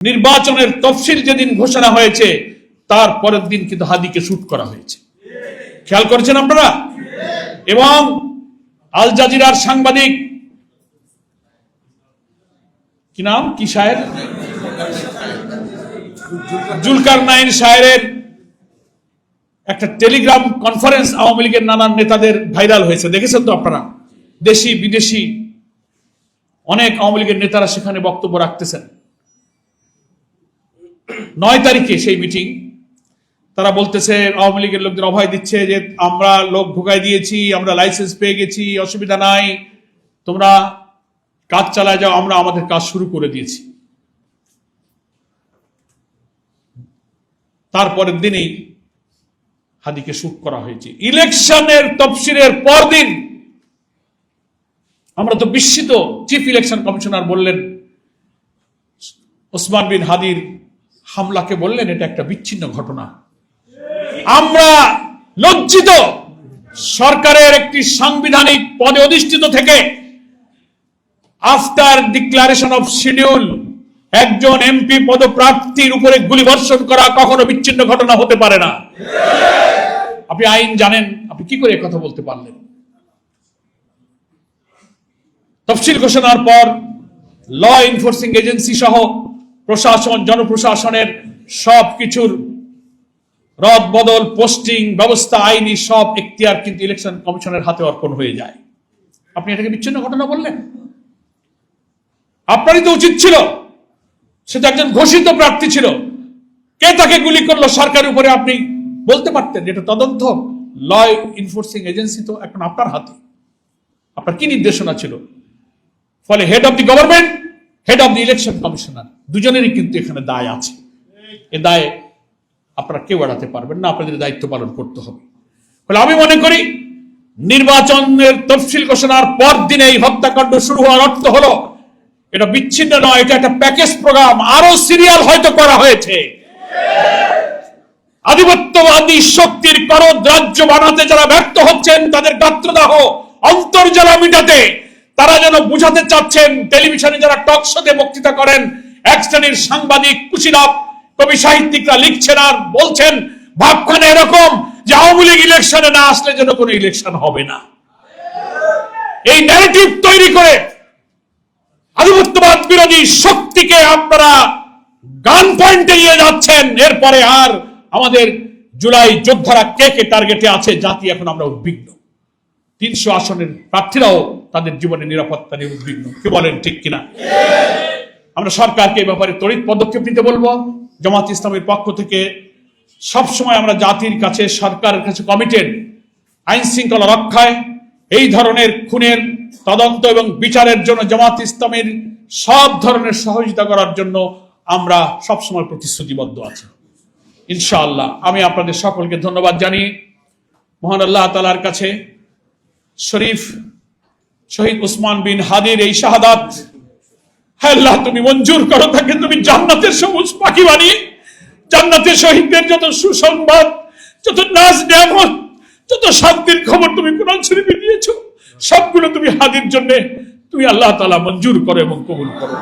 নির্বাচনের তফসিল যেদিন ঘোষণা হয়েছে তার পরের দিন কিন্তু হাদিকে শুট করা হয়েছে, খেয়াল করেছেন আপনারা? এবং আল জাজিরার সাংবাদিক কি নাম কি শায়ের জুলকারনাইন শায়ের একটা টেলিগ্রাম কনফারেন্স আওয়ামী লীগের নানান নেতাদের ভাইরাল হয়েছে, দেখেছেন তো আপনারা? দেশি বিদেশি অনেক আওয়ামী লীগের নেতারা সেখানে বক্তব্য রাখতেছেন। 9 তারিখে সেই মিটিং, তারা বলতেছে আওয়ামী লীগের লোকদের অভয় দিচ্ছে যে আমরা লোক ঢুকাই দিয়েছি, আমরা লাইসেন্স পেয়ে গেছি, অসুবিধা নাই, তোমরা কাজ চালায় যাও, আমরা আমাদের কাজ শুরু করে দিয়েছি। তারপরের দিনেই হাদিকে শুট করা হয়েছে। ইলেকশনের তফসিলের পরদিন আমরা তো বিস্মিত। চিফ ইলেকশন কমিশনার বললেন, ওসমান বিন হাদির হামলাকে বললেন এটা একটা বিচ্ছিন্ন ঘটনা। আমরা লজ্জিত, সরকারের একটি সাংবিধানিক পদে অধিষ্ঠিত থেকে আফটার ডিক্লারেশন অফ শিডিউল একজন এমপি পদপ্রার্থীর উপরে গুলিবর্ষণ করা কখনো বিচ্ছিন্ন ঘটনা হতে পারে না। আপনি আইন জানেন, আপনি কি করে কথা বলতে পারলেন? তফসিল ঘোষণার পর ল এনফোর্সিং এজেন্সি সহ প্রশাসন, জনপ্রশাসনের সব কিছুর রদ বদল, পোস্টিং ব্যবস্থা, আইনি সব এখতিয়ার কিন্তু ইলেকশন কমিশনের হাতে অর্পণ হয়ে যায়। আপনি এটাকে বিচ্ছিন্ন ঘটনা বললেন? আপনারই তো উচিত ছিল, সে তো একজন ঘোষিত প্রার্থী ছিল, কে তাকে গুলি করলো সরকারের উপরে আপনি বলতে পারতেন। এটা তদন্ত, ল এনফোর্সিং এজেন্সি তো এখন আপনার হাতে। আপনার কি নির্দেশনা ছিল? ফলে head of the government, head of the election commissioner দুজনেরই কিন্তু এখানে দায় আছে। এ দায় আপনারা কেউ এড়াতে পারবেন না, আপনাদের দায়িত্ব পালন করতে হবে। ফলে আমি মনে করি নির্বাচনের তফসিল ঘোষণার পর দিনে এই হত্যাকাণ্ড শুরু হওয়ার অর্থ হলো এটা বিচ্ছিন্ন নয়, এটা একটা প্যাকেজ প্রোগ্রাম, আরো সিরিয়াল হয়তো করা হয়েছে। আধিপত্যবাদী শক্তির করদ রাজ্য বানাতে যারা ব্যর্থ হচ্ছেন, তাদের গাত্রদাহ অন্তর্জলা মিটাতে তারা যেন বুঝাতে চাচ্ছেন, টেলিভিশনে যারা টক শোতে বক্তৃতা করেন, এক শ্রেণীর সাংবাদিক, কুশীলব, কবি সাহিত্যিকরা লিখছেন আর বলছেন ভাবখানে এরকম যে আওয়ামী লীগ ইলেকশনে না আসলে যেন কোনো ইলেকশন হবে না। এই ন্যারেটিভ তৈরি করে আধিপত্যবাদ বিরোধী শক্তিকে আপনারা গান পয়েন্টে নিয়ে যাচ্ছেন। এরপরে আর আমাদের জুলাই যোদ্ধারা কে কে টার্গেটে আছে জাতি এখন আমরা উদ্বিগ্ন। 300 আসনের প্রার্থীরাও তাদের জীবনের নিরাপত্তা নিয়ে উদ্বিগ্ন। কি বলেন, ঠিক কিনা? আমরা সরকারকে এই ব্যাপারে তড়িৎ পদক্ষেপ নিতে বলবো। জামাত ইসলামের পক্ষ থেকে সবসময় আমরা জাতির কাছে, সরকারের কাছে কমিটেড আইন শৃঙ্খলা রক্ষায়, এই ধরনের খুনের তদন্ত এবং বিচারের জন্য জামাত ইসলামের সব ধরনের সহযোগিতা করার জন্য আমরা সবসময় প্রতিশ্রুতিবদ্ধ আছি ইনশাআল্লাহ। আমি আপনাদের সকলকে ধন্যবাদ জানিয়ে মহান আল্লাহ তাআলার কাছে শরীফ শহীদ ওসমান বিন হাদির এই শাহাদাত, হ্যাঁ আল্লাহ তুমি মঞ্জুর করো তাকে, তুমি জান্নাতের সবুজ পাখি বানিয়ে জান্নাতের শহীদদের যত সুসংবাদ, যত নাজ নিয়ামত, যত শান্তির খবর তুমি কোরআন শরীফে দিয়েছো, সবগুলো তুমি হাদির জন্য তুমি আল্লাহ তাআলা মঞ্জুর করো এবং কবুল করো।